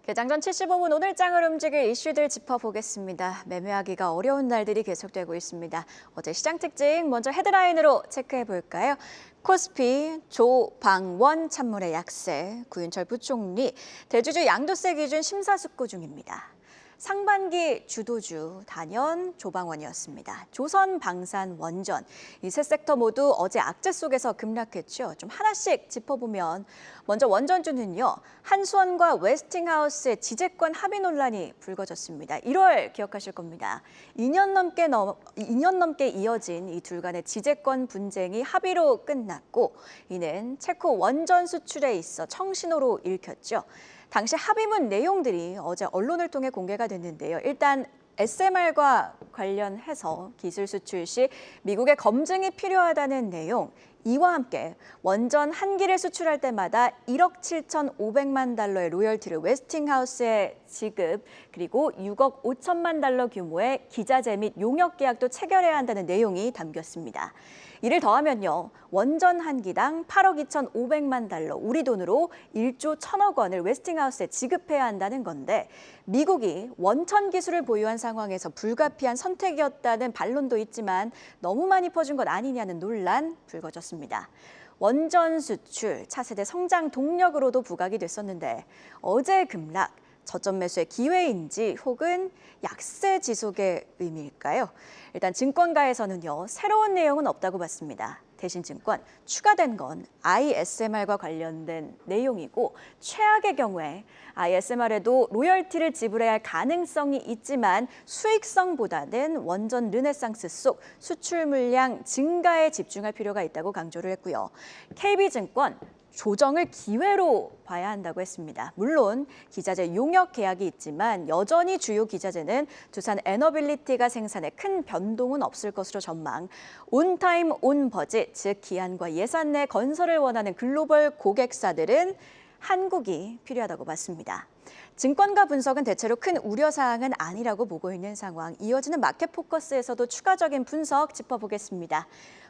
개장 전 75분 오늘 장을 움직일 이슈들 짚어보겠습니다. 매매하기가 어려운 날들이 계속되고 있습니다. 어제 시장 특징 먼저 헤드라인으로 체크해볼까요? 코스피, 조방원 찬물의 약세, 구윤철 부총리, 대주주 양도세 기준 심사숙고 중입니다. 상반기 주도주 단연 조방원이었습니다. 조선, 방산, 원전 이 세 섹터 모두 어제 악재 속에서 급락했죠. 좀 하나씩 짚어보면 먼저 원전주는요. 한수원과 웨스팅하우스의 지재권 합의 논란이 불거졌습니다. 1월 기억하실 겁니다. 2년 넘게 이어진 이 둘 간의 지재권 분쟁이 합의로 끝났고 이는 체코 원전 수출에 있어 청신호로 읽혔죠. 당시 합의문 내용들이 어제 언론을 통해 공개가 됐는데요. 일단 SMR과 관련해서 기술 수출 시 미국의 검증이 필요하다는 내용, 이와 함께 원전 한 기를 수출할 때마다 1억 7,500만 달러의 로열티를 웨스팅하우스에 지급, 그리고 6억 5천만 달러 규모의 기자재 및 용역 계약도 체결해야 한다는 내용이 담겼습니다. 이를 더하면요, 원전 한 기당 8억 2,500만 달러, 우리 돈으로 1조 1천억 원을 웨스팅하우스에 지급해야 한다는 건데 미국이 원천 기술을 보유한 상황에서 불가피한 선택이었다는 반론도 있지만 너무 많이 퍼준 것 아니냐는 논란 불거졌습니다. 원전 수출, 차세대 성장 동력으로도 부각이 됐었는데 어제 급락, 저점 매수의 기회인지 혹은 약세 지속의 의미일까요? 일단 증권가에서는요, 새로운 내용은 없다고 봤습니다. 대신증권, 추가된 건 ISMR과 관련된 내용이고 최악의 경우에 ISMR에도 로열티를 지불해야 할 가능성이 있지만 수익성보다는 원전 르네상스 속 수출 물량 증가에 집중할 필요가 있다고 강조를 했고요. KB증권, 조정을 기회로 봐야 한다고 했습니다. 물론 기자재 용역 계약이 있지만 여전히 주요 기자재는 두산 에너빌리티가 생산해 큰 변동은 없을 것으로 전망. 온타임 온버짓, 즉 기한과 예산 내 건설을 원하는 글로벌 고객사들은 한국이 필요하다고 봤습니다. 증권가 분석은 대체로 큰 우려사항은 아니라고 보고 있는 상황. 이어지는 마켓포커스에서도 추가적인 분석 짚어보겠습니다.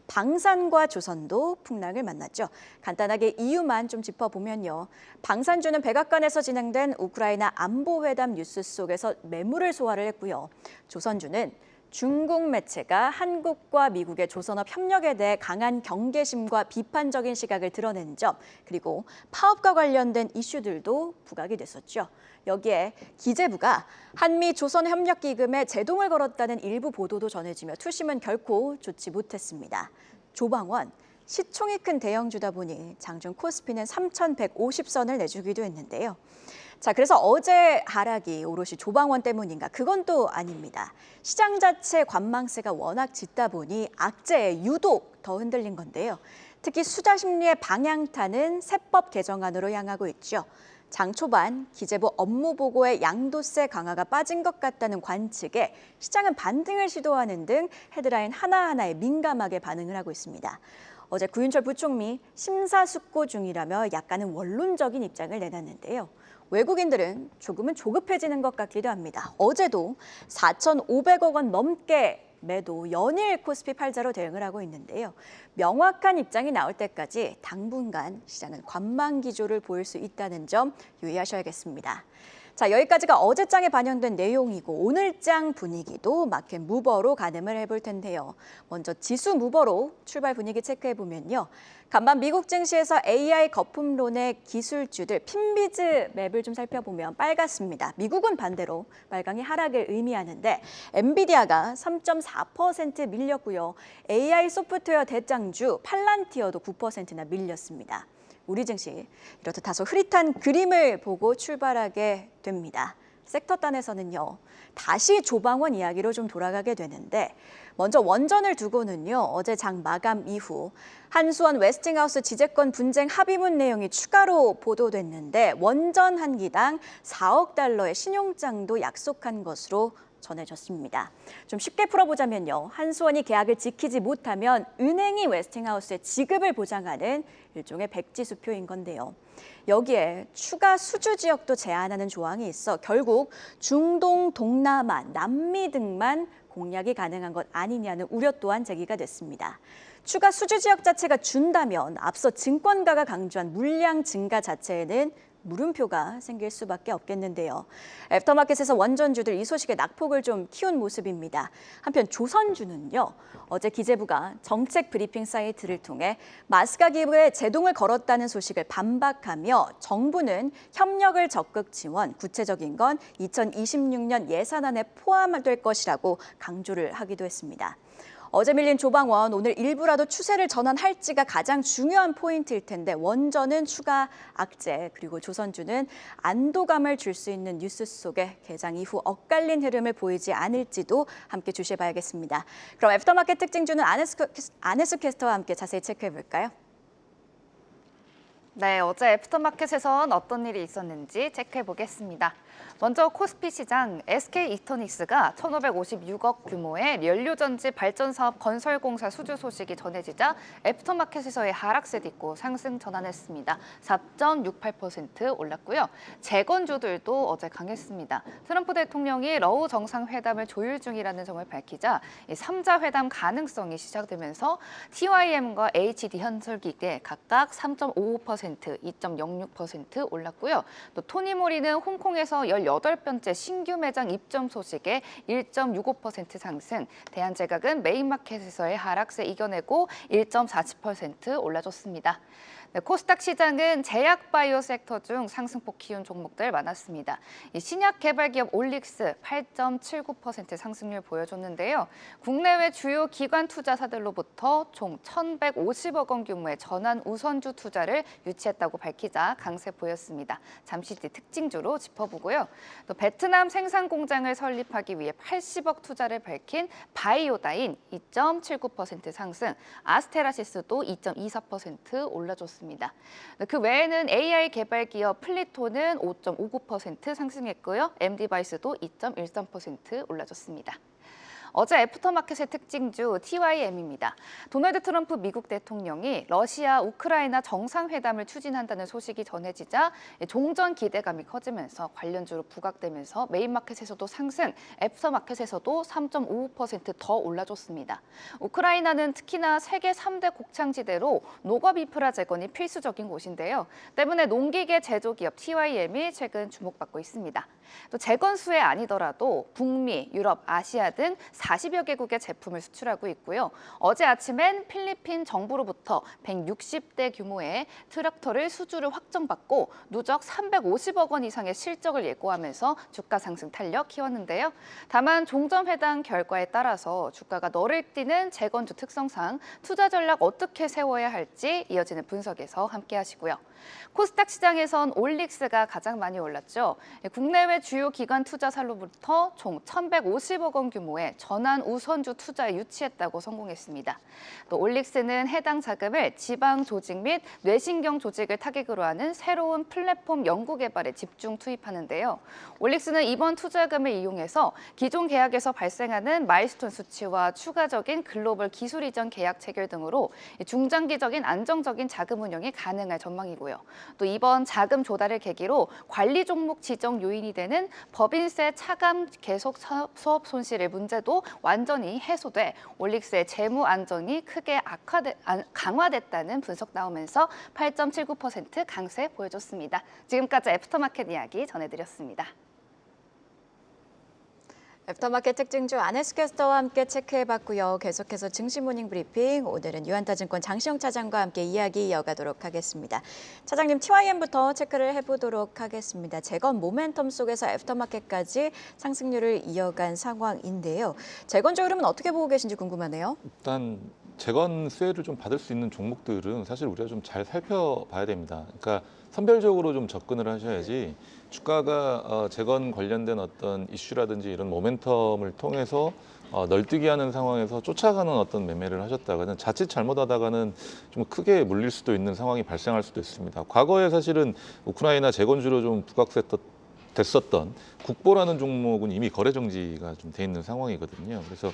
방산과 조선도 풍랑을 만났죠. 간단하게 이유만 좀 짚어보면요. 방산주는 백악관에서 진행된 우크라이나 안보회담 뉴스 속에서 매물을 소화를 했고요. 조선주는 중국 매체가 한국과 미국의 조선업 협력에 대해 강한 경계심과 비판적인 시각을 드러낸 점, 그리고 파업과 관련된 이슈들도 부각이 됐었죠. 여기에 기재부가 한미 조선협력기금에 제동을 걸었다는 일부 보도도 전해지며 투심은 결코 좋지 못했습니다. 조방원, 시총이 큰 대형주다 보니 장중 코스피는 3,150선을 내주기도 했는데요. 자, 그래서 어제 하락이 오롯이 조방원 때문인가? 그건 또 아닙니다. 시장 자체 관망세가 워낙 짙다 보니 악재에 유독 더 흔들린 건데요. 특히 수자 심리의 방향타는 세법 개정안으로 향하고 있죠. 장 초반 기재부 업무 보고에 양도세 강화가 빠진 것 같다는 관측에 시장은 반등을 시도하는 등 헤드라인 하나하나에 민감하게 반응을 하고 있습니다. 어제 구윤철 부총리 심사숙고 중이라며 약간은 원론적인 입장을 내놨는데요. 외국인들은 조금은 조급해지는 것 같기도 합니다. 어제도 4,500억 원 넘게 매도 연일 코스피 팔자로 대응을 하고 있는데요. 명확한 입장이 나올 때까지 당분간 시장은 관망 기조를 보일 수 있다는 점 유의하셔야겠습니다. 자, 여기까지가 어제장에 반영된 내용이고 오늘장 분위기도 마켓 무버로 가늠을 해볼 텐데요. 먼저 지수 무버로 출발 분위기 체크해보면요. 간밤 미국 증시에서 AI 거품론의 기술주들 핀비즈 맵을 좀 살펴보면 빨갛습니다. 미국은 반대로 빨강이 하락을 의미하는데 엔비디아가 3.4% 밀렸고요. AI 소프트웨어 대장주 팔란티어도 9%나 밀렸습니다. 우리 증시 이렇듯 다소 흐릿한 그림을 보고 출발하게 됩니다. 섹터 단에서는요. 다시 조방원 이야기로 좀 돌아가게 되는데 먼저 원전을 두고는요. 어제 장 마감 이후 한수원 웨스팅하우스 지재권 분쟁 합의문 내용이 추가로 보도됐는데 원전 한 기당 4억 달러의 신용장도 약속한 것으로 전해졌습니다. 좀 쉽게 풀어보자면요. 한수원이 계약을 지키지 못하면 은행이 웨스팅하우스의 지급을 보장하는 일종의 백지수표인 건데요. 여기에 추가 수주 지역도 제한하는 조항이 있어 결국 중동, 동남아, 남미 등만 공략이 가능한 것 아니냐는 우려 또한 제기가 됐습니다. 추가 수주 지역 자체가 준다면 앞서 증권가가 강조한 물량 증가 자체에는 물음표가 생길 수밖에 없겠는데요. 애프터마켓에서 원전주들 이 소식에 낙폭을 좀 키운 모습입니다. 한편 조선주는요. 어제 기재부가 정책 브리핑 사이트를 통해 마스카 기부에 제동을 걸었다는 소식을 반박하며 정부는 협력을 적극 지원, 구체적인 건 2026년 예산안에 포함될 것이라고 강조를 하기도 했습니다. 어제 밀린 조방원, 오늘 일부라도 추세를 전환할지가 가장 중요한 포인트일 텐데 원전은 추가 악재, 그리고 조선주는 안도감을 줄 수 있는 뉴스 속에 개장 이후 엇갈린 흐름을 보이지 않을지도 함께 주시해봐야겠습니다. 그럼 애프터마켓 특징주는 안혜수 캐스터와 함께 자세히 체크해볼까요? 네, 어제 애프터마켓에선 어떤 일이 있었는지 체크해 보겠습니다. 먼저 코스피 시장 SK 이터닉스가 1,556억 규모의 연료전지 발전 사업 건설공사 수주 소식이 전해지자 애프터마켓에서의 하락세 딛고 상승 전환했습니다. 4.68% 올랐고요. 재건주들도 어제 강했습니다. 트럼프 대통령이 러우 정상회담을 조율 중이라는 점을 밝히자 3자 회담 가능성이 시작되면서 TYM과 HD 현설기계 각각 3.55%, 2.06% 올랐고요. 또 토니모리는 홍콩에서 18번째 신규 매장 입점 소식에 1.65% 상승, 대한제각은 메인마켓에서의 하락세 이겨내고 1.47% 올라줬습니다. 네, 코스닥 시장은 제약 바이오 섹터 중 상승폭 키운 종목들 많았습니다. 이 신약 개발 기업 올릭스 8.79% 상승률 보여줬는데요. 국내외 주요 기관 투자사들로부터 총 1,150억 원 규모의 전환 우선주 투자를 유치했다고 밝히자 강세 보였습니다. 잠시 뒤 특징주로 짚어보고요. 또 베트남 생산 공장을 설립하기 위해 80억 투자를 밝힌 바이오다인 2.79% 상승, 아스테라시스도 2.24% 올라줬습니다. 그 외에는 AI 개발 기업 플리토는 5.59% 상승했고요. MD바이스도 2.13% 올라줬습니다. 어제 애프터마켓의 특징주 TYM입니다. 도널드 트럼프 미국 대통령이 러시아, 우크라이나 정상회담을 추진한다는 소식이 전해지자 종전 기대감이 커지면서 관련주로 부각되면서 메인마켓에서도 상승, 애프터마켓에서도 3.55%더 올라줬습니다. 우크라이나는 특히나 세계 3대 곡창지대로 농업 인프라 재건이 필수적인 곳인데요. 때문에 농기계 제조기업 TYM이 최근 주목받고 있습니다. 또 재건수에 아니더라도 북미, 유럽, 아시아 등 40여 개국의 제품을 수출하고 있고요. 어제 아침엔 필리핀 정부로부터 160대 규모의 트랙터를 수주를 확정받고 누적 350억 원 이상의 실적을 예고하면서 주가 상승 탄력 키웠는데요. 다만 종전회담 결과에 따라서 주가가 너를 뛰는 재건주 특성상 투자 전략 어떻게 세워야 할지 이어지는 분석에서 함께 하시고요. 코스닥 시장에선 올릭스가 가장 많이 올랐죠. 국내외 주요 기관 투자사로부터 총 1,150억 원 규모의 전환 우선주 투자에 유치했다고 성공했습니다. 또 올릭스는 해당 자금을 지방 조직 및 뇌신경 조직을 타깃으로 하는 새로운 플랫폼 연구 개발에 집중 투입하는데요. 올릭스는 이번 투자금을 이용해서 기존 계약에서 발생하는 마일스톤 수치와 추가적인 글로벌 기술 이전 계약 체결 등으로 중장기적인 안정적인 자금 운영이 가능할 전망이고요. 또 이번 자금 조달을 계기로 관리 종목 지정 요인이 되는 법인세 차감 계속 수업 손실의 문제도 완전히 해소돼 올릭스의 재무 안정이 크게 강화됐다는 분석 나오면서 8.79% 강세 보여줬습니다. 지금까지 애프터마켓 이야기 전해드렸습니다. 애프터마켓 특징주 안혜수 캐스터와 함께 체크해봤고요. 계속해서 증시 모닝 브리핑, 오늘은 유한타증권 장시영 차장과 함께 이야기 이어가도록 하겠습니다. 차장님, TYM부터 체크를 해보도록 하겠습니다. 재건 모멘텀 속에서 애프터마켓까지 상승률을 이어간 상황인데요. 재건주 흐름은 어떻게 보고 계신지 궁금하네요. 일단 재건 수혜를 좀 받을 수 있는 종목들은 사실 우리가 좀 잘 살펴봐야 됩니다. 그러니까 선별적으로 좀 접근을 하셔야지 주가가 재건 관련된 어떤 이슈라든지 이런 모멘텀을 통해서 널뛰기 하는 상황에서 쫓아가는 어떤 매매를 하셨다가는 자칫 잘못하다가는 좀 크게 물릴 수도 있는 상황이 발생할 수도 있습니다. 과거에 사실은 우크라이나 재건주로 좀 부각됐었던 국보라는 종목은 이미 거래 정지가 좀 돼 있는 상황이거든요. 그래서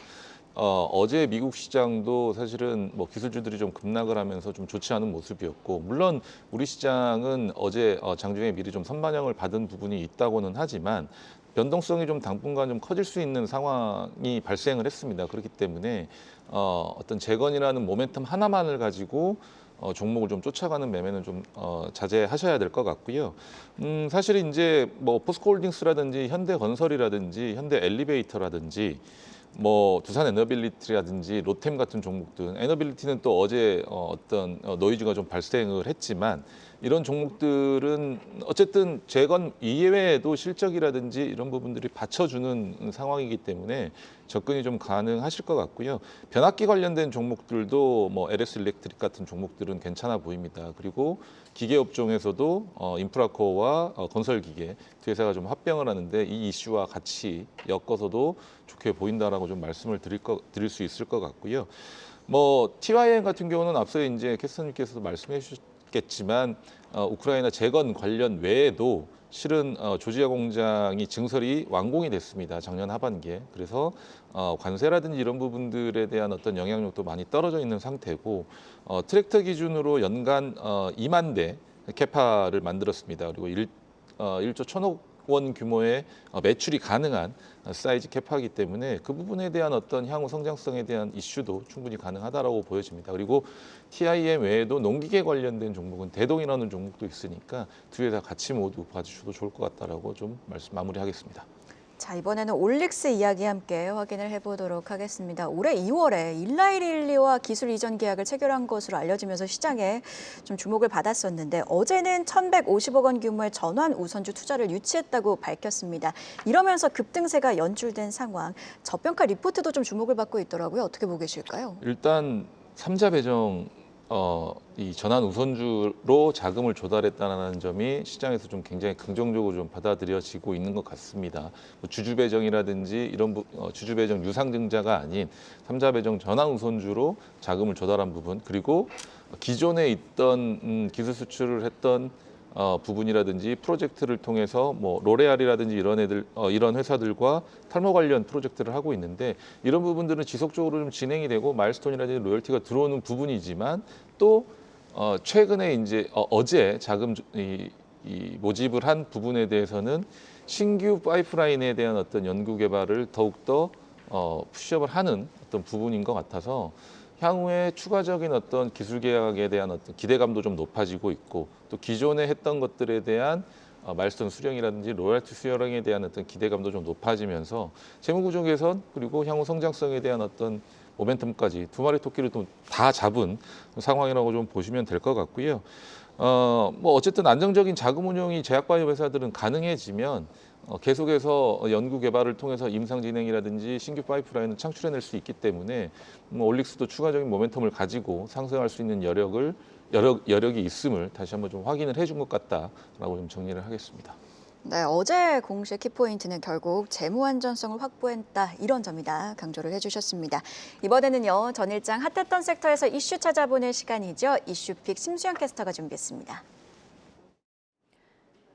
어제 미국 시장도 사실은 뭐 기술주들이 좀 급락을 하면서 좀 좋지 않은 모습이었고, 물론 우리 시장은 어제 장중에 미리 좀 선반영을 받은 부분이 있다고는 하지만 변동성이 좀 당분간 좀 커질 수 있는 상황이 발생을 했습니다. 그렇기 때문에 어떤 재건이라는 모멘텀 하나만을 가지고 종목을 좀 쫓아가는 매매는 좀 자제하셔야 될 것 같고요. 사실 이제 뭐 포스코홀딩스라든지 현대건설이라든지 현대엘리베이터라든지 뭐 두산에너빌리티라든지 로템 같은 종목들, 에너빌리티는 또 어제 어떤 노이즈가 좀 발생을 했지만 이런 종목들은 어쨌든 재건 이외에도 실적이라든지 이런 부분들이 받쳐주는 상황이기 때문에 접근이 좀 가능하실 것 같고요. 변압기 관련된 종목들도 뭐 LS 일렉트릭 같은 종목들은 괜찮아 보입니다. 그리고 기계 업종에서도 인프라코어와 건설기계 두 회사가 좀 합병을 하는데 이 이슈와 같이 엮어서도 좋게 보인다라고 좀 말씀을 드릴 수 있을 것 같고요. 뭐 TYM 같은 경우는 앞서 이제 캐스터님께서도 말씀해 주셨겠지만 우크라이나 재건 관련 외에도 실은 조지아 공장이 증설이 완공이 됐습니다. 작년 하반기에. 그래서 관세라든지 이런 부분들에 대한 어떤 영향력도 많이 떨어져 있는 상태고 트랙터 기준으로 연간 2만 대 캐파를 만들었습니다. 그리고 1조 1천억 원 규모의 매출이 가능한 사이즈 캐파이기 때문에 그 부분에 대한 어떤 향후 성장성에 대한 이슈도 충분히 가능하다라고 보여집니다. 그리고 TIM 외에도 농기계 관련된 종목은 대동이라는 종목도 있으니까 두 회사 같이 모두 봐주셔도 좋을 것 같다라고 좀 마무리하겠습니다. 자, 이번에는 올릭스 이야기 함께 확인을 해보도록 하겠습니다. 올해 2월에 일라이릴리와 기술 이전 계약을 체결한 것으로 알려지면서 시장에 좀 주목을 받았었는데 어제는 1,150억 원 규모의 전환 우선주 투자를 유치했다고 밝혔습니다. 이러면서 급등세가 연출된 상황, 저평가 리포트도 좀 주목을 받고 있더라고요. 어떻게 보고 계실까요? 일단 삼자 배정 이 전환 우선주로 자금을 조달했다는 점이 시장에서 좀 굉장히 긍정적으로 좀 받아들여지고 있는 것 같습니다. 뭐 주주 배정이라든지 이런 주주 배정 유상증자가 아닌 삼자 배정 전환 우선주로 자금을 조달한 부분, 그리고 기존에 있던 기술 수출을 했던 부분이라든지 프로젝트를 통해서 뭐 로레알이라든지 이런 회사들과 탈모 관련 프로젝트를 하고 있는데 이런 부분들은 지속적으로 좀 진행이 되고 마일스톤이라든지 로열티가 들어오는 부분이지만 또 최근에 이제 어제 자금 모집을 한 부분에 대해서는 신규 파이프라인에 대한 어떤 연구 개발을 더욱더 푸시업을 하는 어떤 부분인 것 같아서 향후에 추가적인 어떤 기술 계약에 대한 어떤 기대감도 좀 높아지고 있고 또 기존에 했던 것들에 대한 마일스톤 수령이라든지 로열티 수령에 대한 어떤 기대감도 좀 높아지면서 재무구조 개선 그리고 향후 성장성에 대한 어떤 모멘텀까지 두 마리 토끼를 또 다 잡은 상황이라고 좀 보시면 될 것 같고요. 뭐 어쨌든 안정적인 자금 운용이 제약바이오 회사들은 가능해지면 계속해서 연구 개발을 통해서 임상 진행이라든지 신규 파이프라인을 창출해낼 수 있기 때문에 올릭스도 추가적인 모멘텀을 가지고 상승할 수 있는 여력이 있음을 다시 한번 좀 확인을 해준 것 같다라고 좀 정리를 하겠습니다. 네, 어제 공시의 키포인트는 결국 재무 안전성을 확보했다 이런 점이다 강조를 해주셨습니다. 이번에는요 전일장 핫했던 섹터에서 이슈 찾아보는 시간이죠. 이슈픽 심수영 캐스터가 준비했습니다.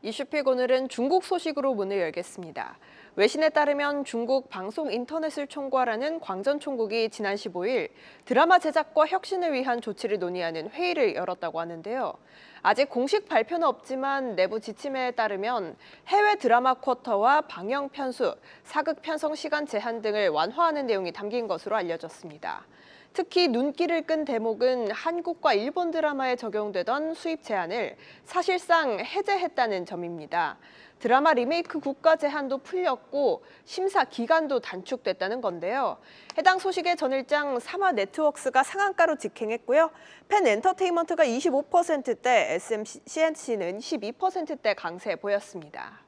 이슈픽 오늘은 중국 소식으로 문을 열겠습니다. 외신에 따르면 중국 방송 인터넷을 총괄하는 광전 총국이 지난 15일 드라마 제작과 혁신을 위한 조치를 논의하는 회의를 열었다고 하는데요. 아직 공식 발표는 없지만 내부 지침에 따르면 해외 드라마 쿼터와 방영 편수, 사극 편성 시간 제한 등을 완화하는 내용이 담긴 것으로 알려졌습니다. 특히 눈길을 끈 대목은 한국과 일본 드라마에 적용되던 수입 제한을 사실상 해제했다는 점입니다. 드라마 리메이크 국가 제한도 풀렸고 심사 기간도 단축됐다는 건데요. 해당 소식에 전일장 사마네트워크스가 상한가로 직행했고요. 펜 엔터테인먼트가 25%대, SMCNC는 12%대 강세 보였습니다.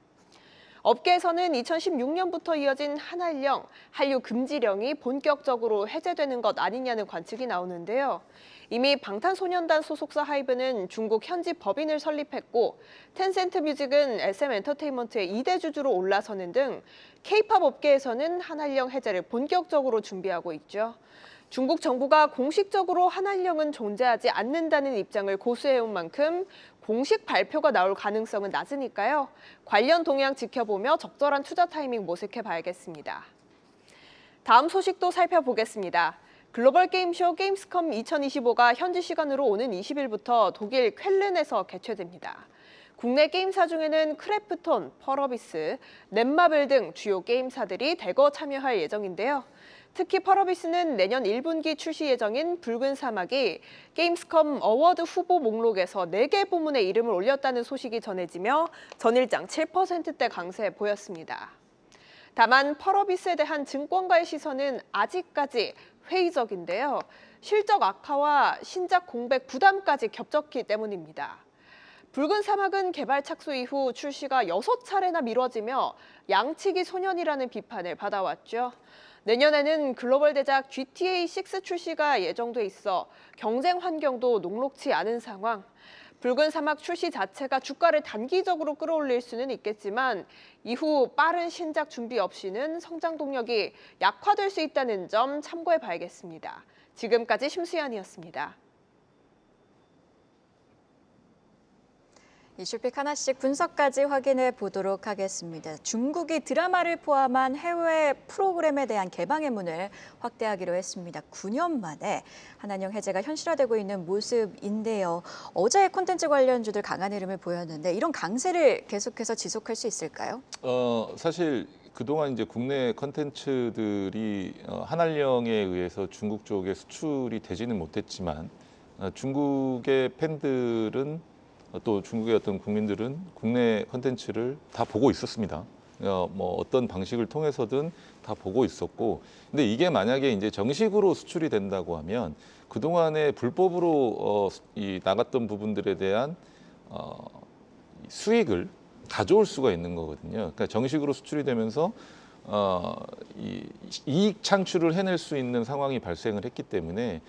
업계에서는 2016년부터 이어진 한한령, 한류 금지령이 본격적으로 해제되는 것 아니냐는 관측이 나오는데요. 이미 방탄소년단 소속사 하이브는 중국 현지 법인을 설립했고 텐센트 뮤직은 SM엔터테인먼트의 2대 주주로 올라서는 등 K-팝 업계에서는 한한령 해제를 본격적으로 준비하고 있죠. 중국 정부가 공식적으로 한한령은 존재하지 않는다는 입장을 고수해온 만큼 공식 발표가 나올 가능성은 낮으니까요. 관련 동향 지켜보며 적절한 투자 타이밍 모색해봐야겠습니다. 다음 소식도 살펴보겠습니다. 글로벌 게임쇼 게임스컴 2025가 현지 시간으로 오는 20일부터 독일 쾰른에서 개최됩니다. 국내 게임사 중에는 크래프톤, 펄어비스, 넷마블 등 주요 게임사들이 대거 참여할 예정인데요. 특히 펄어비스는 내년 1분기 출시 예정인 붉은 사막이 게임스컴 어워드 후보 목록에서 4개 부문에 이름을 올렸다는 소식이 전해지며 전일장 7%대 강세 보였습니다. 다만 펄어비스에 대한 증권가의 시선은 아직까지 회의적인데요. 실적 악화와 신작 공백 부담까지 겹쳤기 때문입니다. 붉은 사막은 개발 착수 이후 출시가 6차례나 미뤄지며 양치기 소년이라는 비판을 받아왔죠. 내년에는 글로벌 대작 GTA6 출시가 예정돼 있어 경쟁 환경도 녹록지 않은 상황. 붉은 사막 출시 자체가 주가를 단기적으로 끌어올릴 수는 있겠지만 이후 빠른 신작 준비 없이는 성장 동력이 약화될 수 있다는 점 참고해 봐야겠습니다. 지금까지 심수연이었습니다. 이슈픽 하나씩 분석까지 확인해 보도록 하겠습니다. 중국이 드라마를 포함한 해외 프로그램에 대한 개방의 문을 확대하기로 했습니다. 9년 만에 한한령 해제가 현실화되고 있는 모습인데요. 어제 콘텐츠 관련주들 강한 흐름을 보였는데 이런 강세를 계속해서 지속할 수 있을까요? 사실 그동안 이제 국내 컨텐츠들이 한한령에 의해서 중국 쪽에 수출이 되지는 못했지만 중국의 팬들은 또 중국의 어떤 국민들은 국내 컨텐츠를 다 보고 있었습니다. 뭐 어떤 방식을 통해서든 다 보고 있었고, 근데 이게 만약에 이제 정식으로 수출이 된다고 하면 그동안에 불법으로 나갔던 부분들에 대한 수익을 가져올 수가 있는 거거든요. 그러니까 정식으로 수출이 되면서 이익 창출을 해낼 수 있는 상황이 발생을 했기 때문에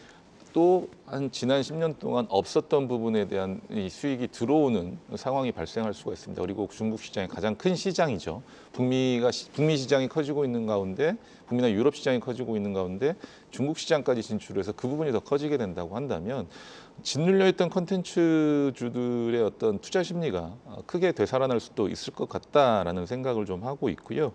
또 한 지난 10년 동안 없었던 부분에 대한 이 수익이 들어오는 상황이 발생할 수가 있습니다. 그리고 중국 시장이 가장 큰 시장이죠. 북미 시장이 커지고 있는 가운데, 북미나 유럽 시장이 커지고 있는 가운데 중국 시장까지 진출해서 그 부분이 더 커지게 된다고 한다면 짓눌려 있던 컨텐츠주들의 어떤 투자 심리가 크게 되살아날 수도 있을 것 같다라는 생각을 좀 하고 있고요.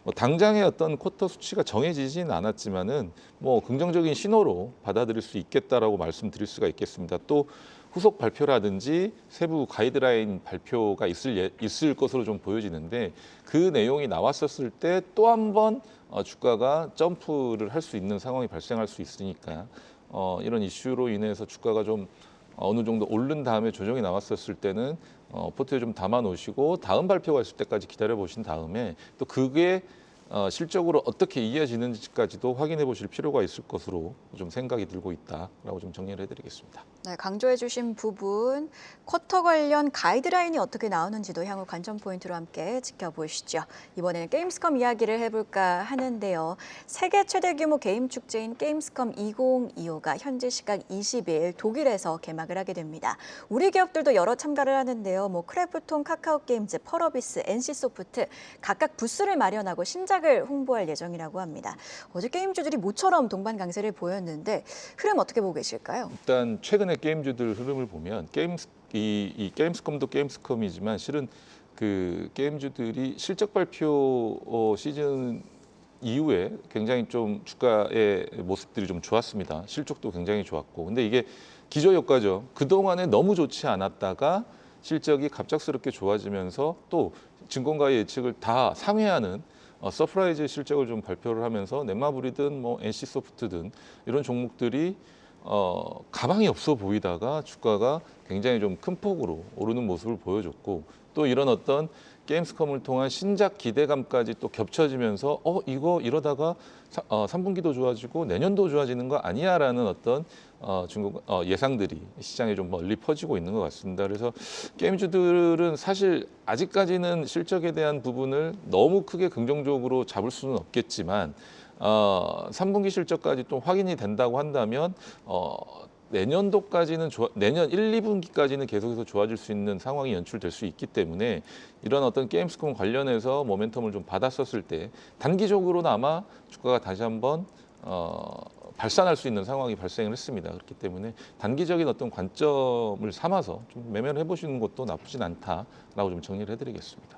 뭐 당장의 어떤 쿼터 수치가 정해지진 않았지만은 뭐 긍정적인 신호로 받아들일 수 있겠다라고 말씀드릴 수가 있겠습니다. 또 후속 발표라든지 세부 가이드라인 발표가 있을 것으로 좀 보여지는데 그 내용이 나왔었을 때 또 한 번 주가가 점프를 할 수 있는 상황이 발생할 수 있으니까 이런 이슈로 인해서 주가가 좀 어느 정도 오른 다음에 조정이 나왔었을 때는 포트에 좀 담아 놓으시고 다음 발표가 있을 때까지 기다려 보신 다음에 또 그게 실적으로 어떻게 이어지는지까지도 확인해 보실 필요가 있을 것으로 좀 생각이 들고 있다라고 좀 정리를 해드리겠습니다. 네, 강조해 주신 부분, 쿼터 관련 가이드라인이 어떻게 나오는지도 향후 관전 포인트로 함께 지켜보시죠. 이번에는 게임스컴 이야기를 해볼까 하는데요. 세계 최대 규모 게임 축제인 게임스컴 2025가 현지 시각 20일 독일에서 개막을 하게 됩니다. 우리 기업들도 여러 참가를 하는데요. 크래프톤, 카카오게임즈, 펄어비스, NC소프트 각각 부스를 마련하고 신작을 홍보할 예정이라고 합니다. 어제 게임주들이 모처럼 동반 강세를 보였는데 흐름 어떻게 보고 계실까요? 일단 최근에 게임주들 흐름을 보면 이 게임스컴도 게임스컴이지만 실은 그 게임주들이 실적 발표 시즌 이후에 굉장히 좀 주가의 모습들이 좀 좋았습니다. 실적도 굉장히 좋았고, 근데 이게 기저효과죠. 그동안에 너무 좋지 않았다가 실적이 갑작스럽게 좋아지면서 또 증권가의 예측을 다 상회하는 서프라이즈 실적을 좀 발표를 하면서 넷마블이든 뭐 NC소프트든 이런 종목들이 가망이 없어 보이다가 주가가 굉장히 좀 큰 폭으로 오르는 모습을 보여줬고, 또 이런 어떤 게임스컴을 통한 신작 기대감까지 또 겹쳐지면서 이거 이러다가 3분기도 좋아지고 내년도 좋아지는 거 아니야라는 어떤 중국 예상들이 시장에 좀 멀리 퍼지고 있는 것 같습니다. 그래서 게임주들은 사실 아직까지는 실적에 대한 부분을 너무 크게 긍정적으로 잡을 수는 없겠지만 3분기 실적까지 또 확인이 된다고 한다면 내년도까지는 내년 1, 2분기까지는 계속해서 좋아질 수 있는 상황이 연출될 수 있기 때문에 이런 어떤 게임스컴 관련해서 모멘텀을 좀 받았었을 때 단기적으로나마 주가가 다시 한번 발산할 수 있는 상황이 발생을 했습니다. 그렇기 때문에 단기적인 어떤 관점을 삼아서 좀 매매를 해보시는 것도 나쁘진 않다라고 좀 정리를 해드리겠습니다.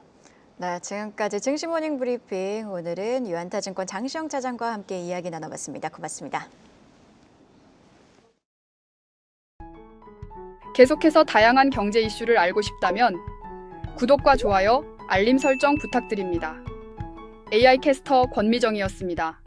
네, 지금까지 증시모닝 브리핑, 오늘은 유한타증권 장시영 차장과 함께 이야기 나눠봤습니다. 고맙습니다. 계속해서 다양한 경제 이슈를 알고 싶다면 구독과 좋아요, 알림 설정 부탁드립니다. AI 캐스터 권미정이었습니다.